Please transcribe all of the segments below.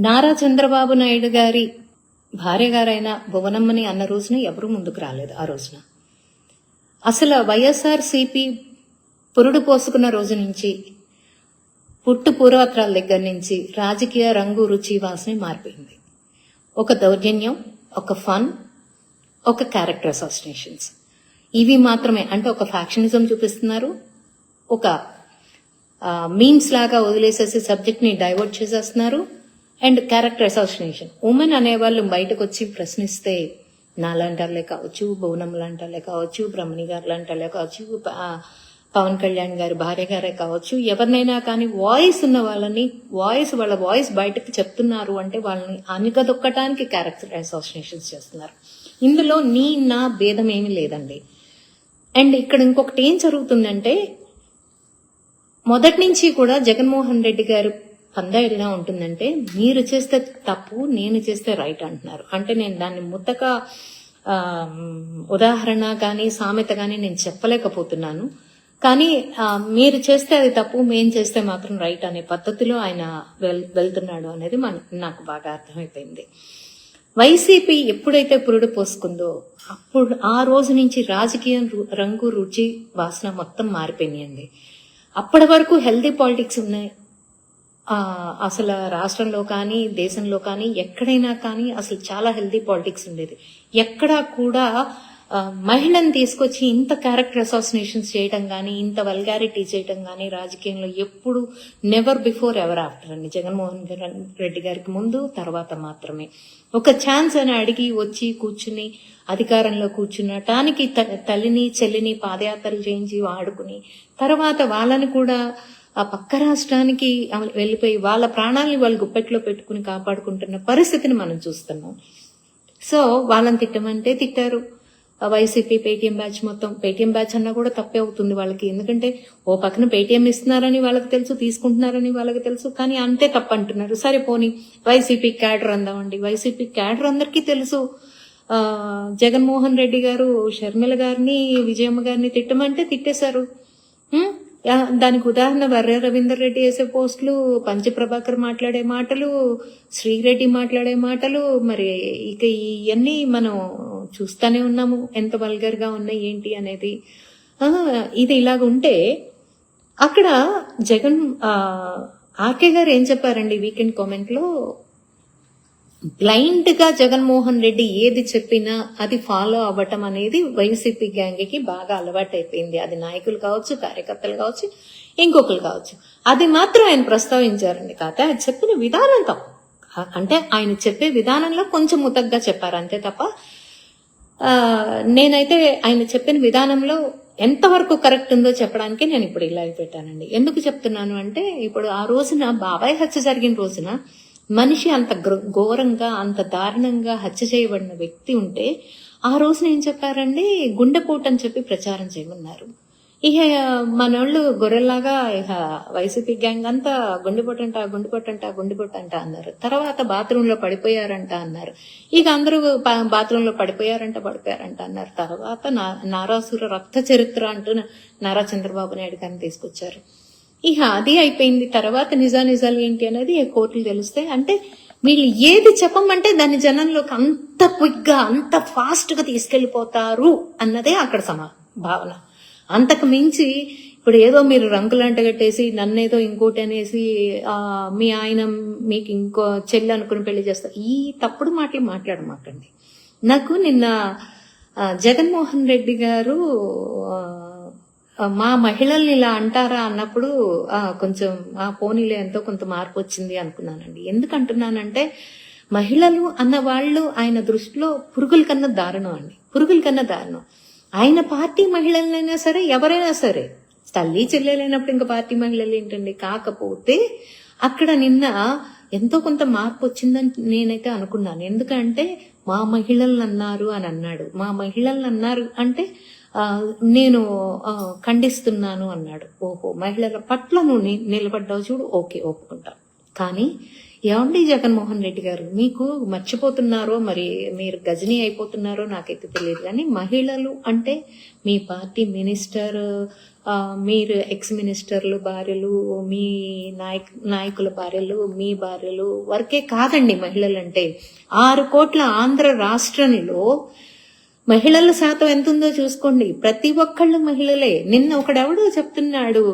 నారా చంద్రబాబు నాయుడు గారి భార్య గారైన భువనమ్మని అన్న రోజున ఎవరూ ముందుకు రాలేదు. ఆ రోజున అసలు వైఎస్ఆర్సీపీ పురుడు పోసుకున్న రోజు నుంచి పుట్టు పూర్వత్రాల దగ్గర నుంచి రాజకీయ రంగు రుచి వాసన మారిపోయింది. ఒక దౌర్జన్యం, ఒక ఫన్, ఒక క్యారెక్టర్ అసాసినేషన్స్, ఇవి మాత్రమే. అంటే ఒక ఫ్యాక్షనిజం చూపిస్తున్నారు, ఒక మీమ్స్ లాగా వదిలేసేసి సబ్జెక్ట్ ని డైవర్ట్ చేసేస్తున్నారు, అండ్ క్యారెక్టర్ అసాసినేషన్. ఉమెన్ అనేవాళ్ళు బయటకు వచ్చి ప్రశ్నిస్తే నాలాంటారులే కావచ్చు, భువనం లాంటారులే కావచ్చు, బ్రహ్మణి గారు లాంటారులే కావచ్చు, పవన్ కళ్యాణ్ గారి భార్య గారే కావచ్చు, ఎవరినైనా కానీ వాయిస్ ఉన్న వాళ్ళని వాళ్ళ వాయిస్ బయటకు చెప్తున్నారు అంటే వాళ్ళని అణగదొక్కటానికి క్యారెక్టర్ అసాసినేషన్స్ చేస్తున్నారు. ఇందులో నా భేదం ఏమీ లేదండి. అండ్ ఇక్కడ ఇంకొకటి ఏం జరుగుతుందంటే, మొదటి నుంచి కూడా జగన్మోహన్ రెడ్డి గారు పందా ఎలా ఉంటుందంటే, మీరు చేస్తే తప్పు, నేను చేస్తే రైట్ అంటున్నారు. అంటే నేను దాన్ని ముద్దగా ఉదాహరణ కానీ సామెత కానీ నేను చెప్పలేకపోతున్నాను. కానీ మీరు చేస్తే అది తప్పు, మేం చేస్తే మాత్రం రైట్ అనే పద్ధతిలో ఆయన వెళ్తున్నాడు అనేది నాకు బాగా అర్థమైపోయింది. వైసీపీ ఎప్పుడైతే పురుడు పోసుకుందో అప్పుడు ఆ రోజు నుంచి రాజకీయం రంగు రుచి వాసన మొత్తం మారిపోయినాయండి. అప్పటి వరకు హెల్దీ పాలిటిక్స్ ఉన్నాయి. అసలు రాష్ట్రంలో కానీ దేశంలో కానీ ఎక్కడైనా కానీ అసలు చాలా హెల్దీ పాలిటిక్స్ ఉండేది. ఎక్కడా కూడా మహిళను తీసుకొచ్చి ఇంత క్యారెక్టర్ అసాసినేషన్స్ చేయడం కానీ, ఇంత వల్గారిటీ చేయడం కానీ రాజకీయంలో ఎప్పుడు నెవర్ బిఫోర్ ఎవర్ ఆఫ్టర్ అండి. జగన్మోహన్ రెడ్డి గారికి ముందు తర్వాత మాత్రమే ఒక ఛాన్స్ అని అడిగి వచ్చి కూర్చుని అధికారంలో కూర్చున్నటానికి తల్లిని చెల్లిని పాదయాత్రలు చేయించి వాడుకుని తర్వాత వాళ్ళని కూడా ఆ పక్క రాష్ట్రానికి వెళ్ళిపోయి వాళ్ళ ప్రాణాలని వాళ్ళు గుప్పెట్లో పెట్టుకుని కాపాడుకుంటున్న పరిస్థితిని మనం చూస్తున్నాం. సో వాళ్ళని తిట్టమంటే తిట్టారు. వైసీపీ పేటీఎం బ్యాచ్ మొత్తం, పేటీఎం బ్యాచ్ అన్నా కూడా తప్పే అవుతుంది వాళ్ళకి. ఎందుకంటే ఓ పక్కన పేటీఎం ఇస్తున్నారని వాళ్ళకి తెలుసు, తీసుకుంటున్నారని వాళ్ళకి తెలుసు, కానీ అంతే తప్పు అంటున్నారు. సరే పోనీ వైసీపీ క్యాడర్ అందామండి. వైసీపీ క్యాడర్ అందరికీ తెలుసు. జగన్మోహన్ రెడ్డి గారు షర్మిల గారిని, విజయమ్మ గారిని తిట్టమంటే తిట్టేశారు. దానికి ఉదాహరణ వర్ర రవీందర్ రెడ్డి వేసే పోస్టులు, పంచప్రభాకర్ మాట్లాడే మాటలు, శ్రీరెడ్డి మాట్లాడే మాటలు, మరి ఇక ఇవన్నీ మనం చూస్తూనే ఉన్నాము ఎంత వల్గర్ గా ఉన్నాయి ఏంటి అనేది. ఇది ఇలాగ ఉంటే అక్కడ జగన్ ఆర్కే గారు ఏం చెప్పారండి వీకెండ్ కామెంట్ లో, బ్లైండ్ గా జగన్మోహన్ రెడ్డి ఏది చెప్పినా అది ఫాలో అవ్వటం అనేది వైసీపీ గ్యాంగ్ కి బాగా అలవాటైపోయింది. అది నాయకులు కావచ్చు, కార్యకర్తలు కావచ్చు, ఇంకొకరు కావచ్చు. అది మాత్రం ఆయన ప్రస్తావించారండి. కాకపోతే ఆయన చెప్పిన విధానం తప్పు. అంటే ఆయన చెప్పే విధానంలో కొంచెం ముతగ్గా చెప్పారు అంతే తప్ప, నేనైతే ఆయన చెప్పిన విధానంలో ఎంతవరకు కరెక్ట్ ఉందో చెప్పడానికి నేను ఇప్పుడు ఇలా పెట్టానండి. ఎందుకు చెప్తున్నాను అంటే, ఇప్పుడు ఆ రోజున బాబాయ్ హత్య జరిగిన రోజున మనిషి అంత ఘోరంగా అంత దారుణంగా హత్య చేయబడిన వ్యక్తి ఉంటే ఆ రోజున ఏం చెప్పారండి, గుండెపోటు అని చెప్పి ప్రచారం చేయమన్నారు. ఇక మనోళ్ళు గొర్రెల్లాగా ఇక వైసీపీ గ్యాంగ్ అంతా గుండెపోటు అంట అన్నారు. తర్వాత బాత్రూమ్ లో పడిపోయారంట అన్నారు. ఇక అందరూ బాత్రూమ్ లో పడిపోయారంట అన్నారు. తర్వాత నారాసుర రక్త చరిత్ర అంటూ నారా చంద్రబాబు నాయుడు గారిని తీసుకొచ్చారు. ఇక అది అయిపోయింది. తర్వాత నిజాలు ఏంటి అనేది కోర్టులు తెలుస్తాయి. అంటే వీళ్ళు ఏది చెప్పమంటే దాన్ని జనంలోకి అంత క్విక్ గా అంత ఫాస్ట్ గా తీసుకెళ్లిపోతారు అన్నదే అక్కడ భావన. అంతకు మించి ఇప్పుడు ఏదో మీరు రంగులంట కట్టేసి నన్నేదో ఇంకోటి అనేసి మీ ఆయన మీకు ఇంకో చెల్లి అనుకుని పెళ్లి చేస్తారు, ఈ తప్పుడు మాటలు మాట్లాడమాకండి. నాకు నిన్న జగన్మోహన్ రెడ్డి గారు మా మహిళల్ని ఇలా అంటారా అన్నప్పుడు కొంచెం పోనీలే ఎంతో కొంత మార్పు వచ్చింది అనుకున్నానండి. ఎందుకంటున్నానంటే, మహిళలు అన్న వాళ్ళు ఆయన దృష్టిలో పురుగుల కన్నా దారుణం. ఆయన పార్టీ మహిళలైనా సరే, ఎవరైనా సరే, తల్లి చెల్లెలైనప్పుడు ఇంకా పార్టీ మహిళలు ఏంటండి. కాకపోతే అక్కడ నిన్న ఎంతో కొంత మార్పు వచ్చిందని నేనైతే అనుకున్నాను. ఎందుకంటే మా మహిళలను అన్నారు అని అన్నాడు. మా మహిళలను అన్నారు అంటే నేను ఖండిస్తున్నాను అన్నాడు. ఓహో, మహిళల పట్ల నువ్వు నిలబడ్డావు చూడు, ఓకే ఒప్పుకుంటా. కానీ ఏమండి జగన్మోహన్ రెడ్డి గారు, మీకు మర్చిపోతున్నారో మరి మీరు గజనీ అయిపోతున్నారో నాకైతే తెలియదు, కానీ మహిళలు అంటే మీ పార్టీ మినిస్టర్, మీరు ఎక్స్ మినిస్టర్లు భార్యలు, మీ నాయకుల భార్యలు, మీ భార్యలు వరకే కాదండి మహిళలంటే. 6 కోట్ల ఆంధ్ర రాష్ట్రంలో మహిళల శాతం ఎంత ఉందో చూసుకోండి. ప్రతి ఒక్కళ్ళు మహిళలే. నిన్న ఒకడెవడో చెప్తున్నాడు,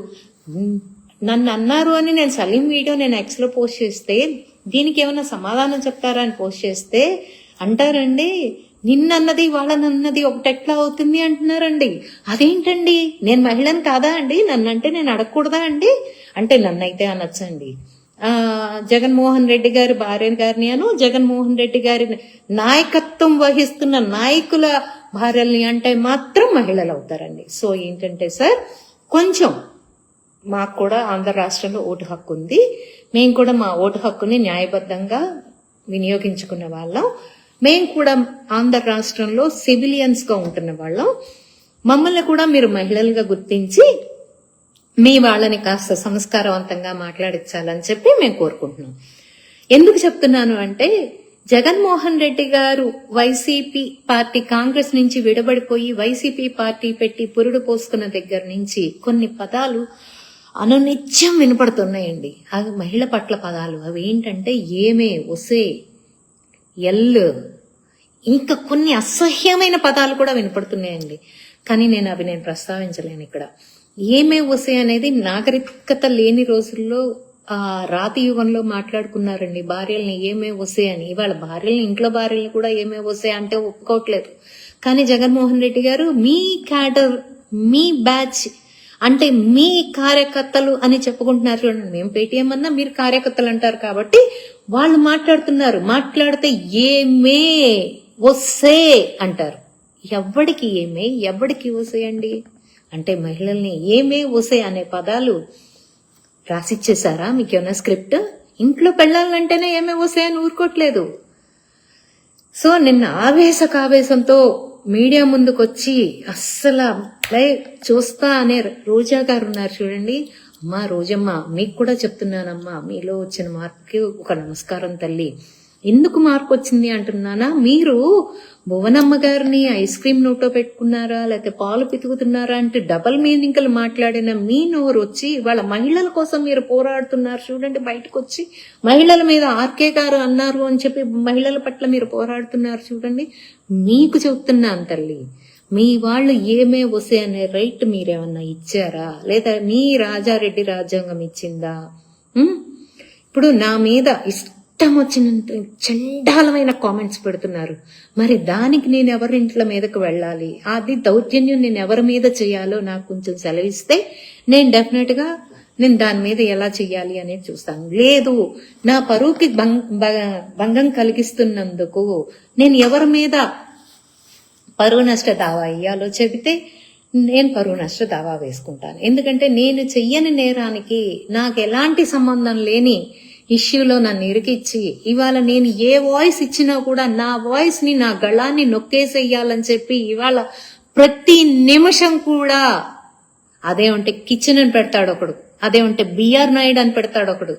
నన్ను అన్నారు అని నేను సలీం వీడియో నేను ఎక్స్లో పోస్ట్ చేస్తే దీనికి ఏమైనా సమాధానం చెప్తారా అని పోస్ట్ చేస్తే అంటారండి, నిన్నన్నది వాళ్ళనన్నది ఒకటి ఎట్లా అవుతుంది అంటున్నారండి. అదేంటండి, నేను మహిళను కాదా అండి, నన్నంటే నేను అడగకూడదా అండి అంటే నన్నైతే అనొచ్చండి. జగన్మోహన్ రెడ్డి గారి భార్య గారిని జగన్మోహన్ రెడ్డి గారి నాయకత్వం వహిస్తున్న నాయకుల భార్యల్ని అంటే మాత్రం మహిళలు అవుతారండి. సో ఏంటంటే సార్, కొంచెం మాకు కూడా ఆంధ్ర రాష్ట్రంలో ఓటు హక్కు ఉంది. మేము కూడా మా ఓటు హక్కుని న్యాయబద్ధంగా వినియోగించుకున్న వాళ్ళం. మేము కూడా ఆంధ్ర రాష్ట్రంలో సివిలియన్స్ గా ఉంటున్న వాళ్ళం. మమ్మల్ని కూడా మీరు మహిళలుగా గుర్తించి మీ వాళ్ళని కాస్త సంస్కారవంతంగా మాట్లాడించాలని చెప్పి మేము కోరుకుంటున్నాం. ఎందుకు చెప్తున్నాను అంటే, జగన్మోహన్ రెడ్డి గారు వైసీపీ పార్టీ కాంగ్రెస్ నుంచి విడబడిపోయి వైసీపీ పార్టీ పెట్టి పురుడు పోసుకున్న దగ్గర నుంచి కొన్ని పదాలు అనునిత్యం వినపడుతున్నాయండి. అవి మహిళ పట్ల పదాలు. అవి ఏంటంటే ఏమే, ఒసే, ఎల్లు, ఇంకా కొన్ని అసహ్యమైన పదాలు కూడా వినపడుతున్నాయండి. కానీ నేను ప్రస్తావించలేను ఇక్కడ. ఏమే ఒసే అనేది నాగరికత లేని రోజుల్లో రాతి యుగంలో మాట్లాడుకున్నారండి భార్యల్ని ఏమే ఒసే అని. ఇవాళ భార్యల్ని, ఇంట్లో భార్యల్ని కూడా ఏమే ఒసే అంటే ఒప్పుకోవట్లేదు. కానీ జగన్మోహన్ రెడ్డి గారు మీ క్యాడర్, మీ బ్యాచ్ అంటే మీ కార్యకర్తలు అని చెప్పుకుంటున్నారు చూడండి. మేము పేటీఎం అన్నా మీరు కార్యకర్తలు అంటారు కాబట్టి వాళ్ళు మాట్లాడుతున్నారు. మాట్లాడితే ఏమే వస్తే అంటారు. ఎవడికి ఏమే, ఎవడికి వసే అండి అంటే మహిళల్ని ఏమే వసే అనే పదాలు రాసిచ్చేసారా మీకేమైనా స్క్రిప్ట్? ఇంట్లో పెళ్ళాలంటేనే ఏమే వసే అని ఊరుకోవట్లేదు. సో నిన్న ఆవేశంతో మీడియా ముందుకొచ్చి అస్సలు చూస్తా అనే రోజా గారు ఉన్నారు చూడండి. అమ్మా రోజమ్మ, మీకు కూడా చెప్తున్నానమ్మా, మీలో వచ్చిన మార్పుకి ఒక నమస్కారం తల్లి. ఎందుకు మార్పు వచ్చింది అంటున్నానా, మీరు భువనమ్మ గారిని ఐస్ క్రీమ్ నోట్లో పెట్టుకున్నారా లేకపోతే పాలు పితుకుతున్నారా అంటే డబల్ మీనింగ్లు మాట్లాడిన మీ నోరు వచ్చి వాళ్ళ మహిళల కోసం మీరు పోరాడుతున్నారు చూడండి. బయటకు వచ్చి మహిళల మీద ఆర్కే గారు అన్నారు అని చెప్పి మహిళల పట్ల మీరు పోరాడుతున్నారు చూడండి. మీకు చెప్తున్నాను తల్లి, మీ వాళ్ళు ఏమే వసే అనే రైట్ మీరేమన్నా ఇచ్చారా, లేదా మీ రాజారెడ్డి రాజ్యాంగం ఇచ్చిందా? ఇప్పుడు నా మీద ఇష్టం వచ్చినంత చండాలమైన కామెంట్స్ పెడుతున్నారు. మరి దానికి నేను ఎవరింట్ల మీదకు వెళ్ళాలి, అది దౌర్జన్యం నేను ఎవరి మీద చేయాలో నాకు కొంచెం సెలవిస్తే నేను డెఫినెట్ గా నేను దాని మీద ఎలా చెయ్యాలి అనేది చూస్తాను. లేదు, నా పరువుకి భంగం కలిగిస్తున్నందుకు నేను ఎవరి మీద పరువు నష్ట దావా ఇయ్యాలో చెబితే నేను పరువు నష్ట దావా వేసుకుంటాను. ఎందుకంటే నేను చెయ్యని నేరానికి నాకు ఎలాంటి సంబంధం లేని ఇష్యూలో నన్ను ఇరికిచ్చి ఇవాళ నేను ఏ వాయిస్ ఇచ్చినా కూడా నా వాయిస్ ని, నా గళాన్ని నొక్కేసేయాలని చెప్పి ఇవాళ ప్రతి నిమిషం కూడా అదే ఉంటే కిచెన్ అని పెడతాడు ఒకడు, అదే ఉంటే బిఆర్ నాయుడు అని పెడతాడు ఒకడు.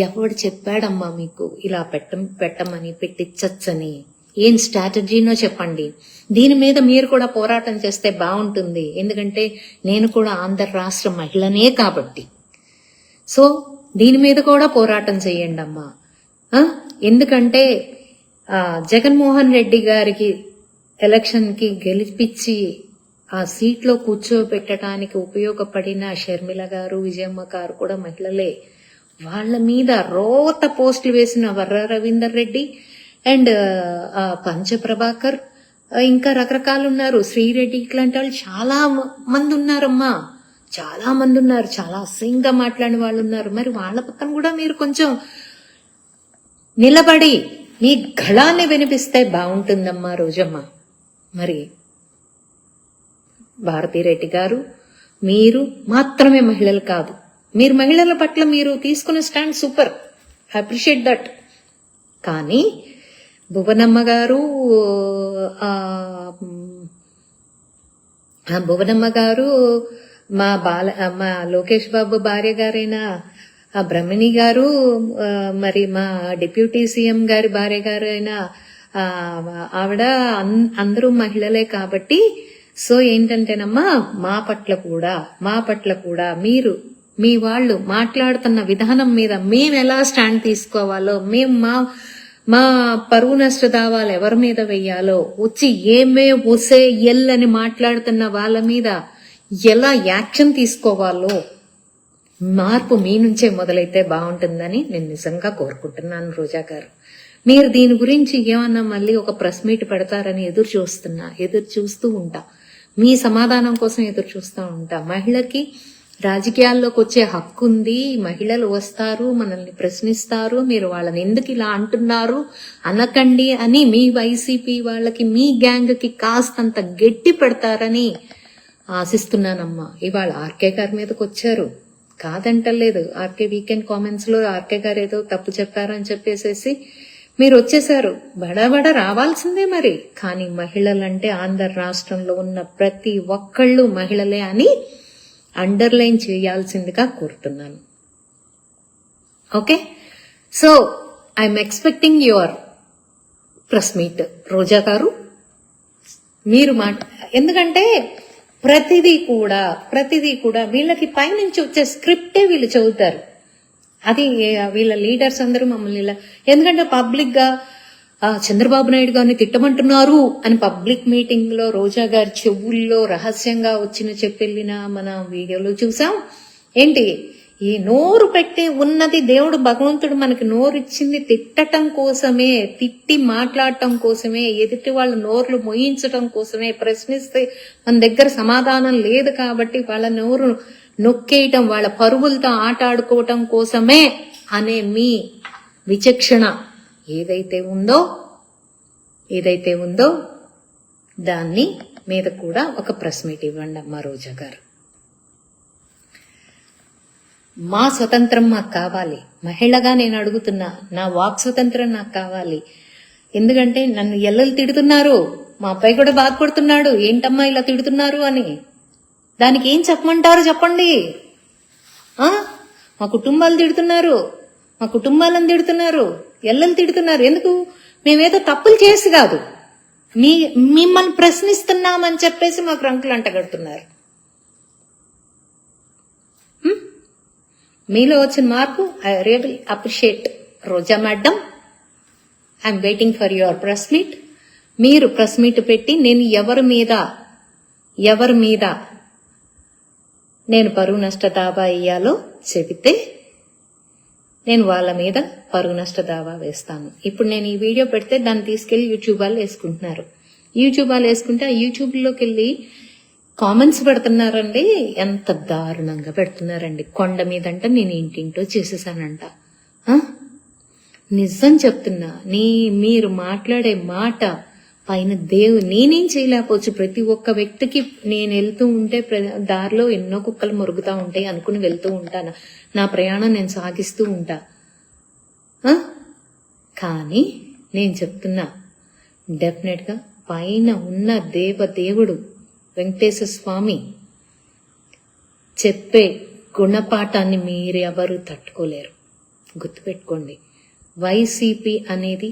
ఎవడు చెప్పాడమ్మా మీకు ఇలా పెట్టమని, పెట్టించచ్చని? ఏం స్ట్రాటజీనో చెప్పండి. దీని మీద మీరు కూడా పోరాటం చేస్తే బాగుంటుంది. ఎందుకంటే నేను కూడా ఆంధ్ర రాష్ట్ర మహిళనే కాబట్టి. సో దీని మీద కూడా పోరాటం చేయండి అమ్మా. ఎందుకంటే జగన్మోహన్ రెడ్డి గారికి ఎలక్షన్ కి గెలిపించి ఆ సీట్లో కూర్చోబెట్టడానికి ఉపయోగపడిన షర్మిల గారు, విజయమ్మ గారు కూడా మహిళలే. వాళ్ళ మీద రోత పోస్టులు వేసిన వర్ర రవీందర్ రెడ్డి అండ్ పంచప్రభాకర్, ఇంకా రకరకాలు ఉన్నారు, శ్రీరెడ్డి, ఇట్లాంటి వాళ్ళు చాలా మంది ఉన్నారమ్మా, చాలా మంది ఉన్నారు. చాలా అసహ్యంగా మాట్లాడిన వాళ్ళు ఉన్నారు. మరి వాళ్ళ పక్కన కూడా మీరు కొంచెం నిలబడి మీ గళాన్ని వినిపిస్తే బాగుంటుందమ్మా రోజమ్మ. మరి భారతీరెడ్డి గారు, మీరు మాత్రమే మహిళలు కాదు, మీరు మహిళల పట్ల మీరు తీసుకున్న స్టాండ్ సూపర్, అప్రిషియేట్ దట్. కానీ భువనమ్మ గారు మా లోకేష్ బాబు భార్య గారైన బ్రహ్మణి గారు, మరి మా డిప్యూటీ సీఎం గారి భార్య గారైన ఆవిడ అందరూ మహిళలే కాబట్టి సో ఏంటంటేనమ్మా మా పట్ల కూడా మీరు మీ వాళ్ళు మాట్లాడుతున్న విధానం మీద మేము ఎలా స్టాండ్ తీసుకోవాలో, మేము మా పరువు నష్ట దావాలు ఎవరి మీద వెయ్యాలో, వచ్చి ఏమే ఒసే అని మాట్లాడుతున్న వాళ్ళ మీద ఎలా యాక్షన్ తీసుకోవాలో మార్పు మీ నుంచే మొదలైతే బాగుంటుందని నేను నిజంగా కోరుకుంటున్నాను. రోజా గారు, మీరు దీని గురించి ఏమన్నా మళ్ళీ ఒక ప్రెస్ మీట్ పెడతారని ఎదురు చూస్తూ ఉంటా. మీ సమాధానం కోసం ఎదురు చూస్తూ ఉంటా. మహిళకి రాజకీయాల్లోకి వచ్చే హక్కు ఉంది, మహిళలు వస్తారు, మనల్ని ప్రశ్నిస్తారు, మీరు వాళ్ళని ఎందుకు ఇలా అంటున్నారు అనకండి అని మీ వైసీపీ వాళ్ళకి, మీ గ్యాంగ్ కి కాస్తంత గట్టి పెడతారని ఆశిస్తున్నానమ్మా. ఇవాళ ఆర్కే గారి మీదకి వచ్చారు, కాదంటలేదు. ఆర్కే వీకెండ్ కామెంట్స్ లో ఆర్కే గారు ఏదో తప్పు చెప్పారని చెప్పేసేసి మీరు వచ్చేసారు. బడబడ రావాల్సిందే మరి. కానీ మహిళలంటే ఆంధ్ర రాష్ట్రంలో ఉన్న ప్రతి ఒక్కళ్ళు మహిళలే అని అండర్లైన్ చేయాల్సిందిగా కోరుతున్నాను. Okay, so I'm expecting your press meet Roja గారు. మీరు ఎందుకంటే ప్రతిదీ కూడా వీళ్ళకి పైనుంచి వచ్చే స్క్రిప్టే వీళ్ళు చదువుతారు. అది వీళ్ళ లీడర్స్ అందరూ మమ్మల్ని ఇలా, ఎందుకంటే పబ్లిక్ గా చంద్రబాబు నాయుడు గారిని తిట్టమంటున్నారు అని పబ్లిక్ మీటింగ్ లో రోజా గారి చెవుల్లో రహస్యంగా చెప్పెళ్ళిన మన వీడియోలో చూసాం. ఏంటి, ఈ నోరు పెట్టి ఉన్నది దేవుడు భగవంతుడు మనకి నోరు ఇచ్చింది తిట్టటం కోసమే, తిట్టి మాట్లాడటం కోసమే, ఎదుటి వాళ్ళ నోర్లు మోయించటం కోసమే. ప్రశ్నిస్తే మన దగ్గర సమాధానం లేదు కాబట్టి వాళ్ళ నోరు నొక్కేయటం, వాళ్ళ పరుగులతో ఆట ఆడుకోవటం కోసమే అనే మీ విచక్షణ ఏదైతే ఉందో దాన్ని మీద కూడా ఒక ప్రెస్ మీట్ ఇవ్వండి అమ్మా రోజా గారు. మా స్వతంత్రం మాకు కావాలి. మహిళగా నేను అడుగుతున్నా, నా వాక్ స్వతంత్రం నాకు కావాలి. ఎందుకంటే నన్ను ఎల్లలు తిడుతున్నారు, మా అబ్బాయి కూడా బాధపడుతున్నాడు, ఏంటమ్మా ఇలా తిడుతున్నారు అని. దానికి ఏం చెప్పమంటారు చెప్పండి. మా కుటుంబాలు తిడుతున్నారు, మా కుటుంబాలను తిడుతున్నారు, ఎల్లలు తిడుతున్నారు. ఎందుకు? మేమేదో తప్పులు చేసి కాదు, మిమ్మల్ని ప్రశ్నిస్తున్నామని చెప్పేసి మాకు రంకులు అంటగడుతున్నారు. మీలో వచ్చిన మార్పు I really appreciate Roja madam. I'm waiting for your press meet. మీరు ప్రెస్ మీట్ పెట్టి నేను ఎవరి మీద నేను పరువు నష్ట దావా వేయాలో చెబితే నేను వాళ్ళ మీద పరువు నష్ట దావా వేస్తాను. ఇప్పుడు నేను ఈ వీడియో పెడితే దాన్ని తీసుకెళ్లి యూట్యూబ్ వాళ్ళు వేసుకుంటున్నారు. యూట్యూబ్ వాళ్ళు వేసుకుంటే ఆ యూట్యూబ్ లోకి వెళ్ళి కామెంట్స్ పెడుతున్నారండి. ఎంత దారుణంగా పెడుతున్నారండి. కొండ మీదంట నేను ఇంటింటో చేసేసానంట. నిజం చెప్తున్నా, మీరు మాట్లాడే మాట పైన నేనేం చేయలేకపోవచ్చు. ప్రతి ఒక్క వ్యక్తికి నేను వెళ్తూ ఉంటే దారిలో ఎన్నో కుక్కలు మురుగుతా ఉంటాయి అనుకుని వెళ్తూ ఉంటాను. నా ప్రయాణం నేను సాగిస్తూ ఉంటా. కానీ నేను చెప్తున్నా, డెఫినెట్ గా పైన ఉన్న దేవుడు వెంకటేశ్వర స్వామి చెప్పే గుణపాఠాన్ని మీరెవరు తట్టుకోలేరు. గుర్తుపెట్టుకోండి, వైసీపీ అనేది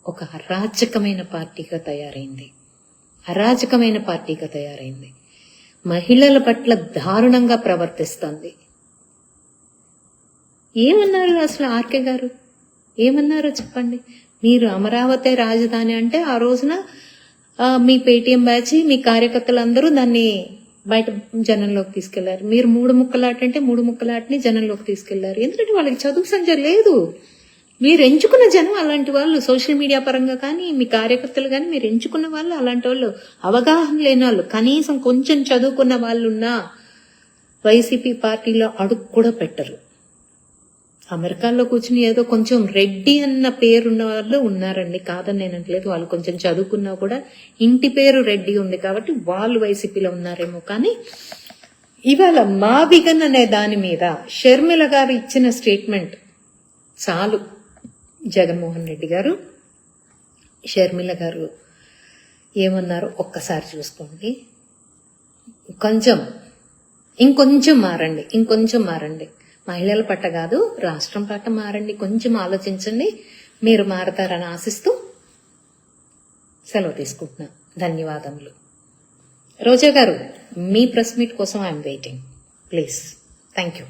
ఒక అరాచకమైన పార్టీగా తయారైంది. మహిళల పట్ల దారుణంగా ప్రవర్తిస్తోంది. ఏమన్నారు అసలు ఆర్కే గారు? ఏమన్నారో చెప్పండి. మీరు అమరావతి రాజధాని అంటే ఆ రోజున మీ పేటీఎం బ్యాచ్, మీ కార్యకర్తలందరూ దాన్ని బయట జనంలోకి తీసుకెళ్లారు. మీరు 3 ముక్కలాట అంటే 3 ముక్కలాటని జనంలోకి తీసుకెళ్లారు. ఎందుకంటే వాళ్ళకి చదువు సంజ లేదు. మీరు ఎంచుకున్న జనం అలాంటి వాళ్ళు. సోషల్ మీడియా పరంగా కానీ మీ కార్యకర్తలు కానీ మీరు ఎంచుకున్న వాళ్ళు అలాంటి వాళ్ళు, అవగాహన లేని వాళ్ళు. కనీసం కొంచెం చదువుకున్న వాళ్ళున్నా వైసీపీ పార్టీలో అడుగు కూడా పెట్టరు. అమెరికాలో కూర్చుని ఏదో కొంచెం రెడ్డి అన్న పేరున్న వాళ్ళు ఉన్నారండి, కాదని నేను అనట్లేదు. వాళ్ళు కొంచెం చదువుకున్నా కూడా ఇంటి పేరు రెడ్డి ఉంది కాబట్టి వాళ్ళు వైసీపీలో ఉన్నారేమో. కానీ ఇవాళ మా విగన్ అనే దాని మీద షర్మిల గారు ఇచ్చిన స్టేట్మెంట్ చాలు. జగన్మోహన్ రెడ్డి గారు, షర్మిల గారు ఏమన్నారు ఒక్కసారి చూసుకోండి. ఇంకొంచెం మారండి. మహిళల పట్ల కాదు, రాష్ట్రం పట్ల మారండి. కొంచెం ఆలోచించండి. మీరు మారతారని ఆశిస్తూ సెలవు తీసుకుంటున్నా. ధన్యవాదములు. రోజా గారు, మీ ప్రెస్ మీట్ కోసం I'm waiting, please. Thank you.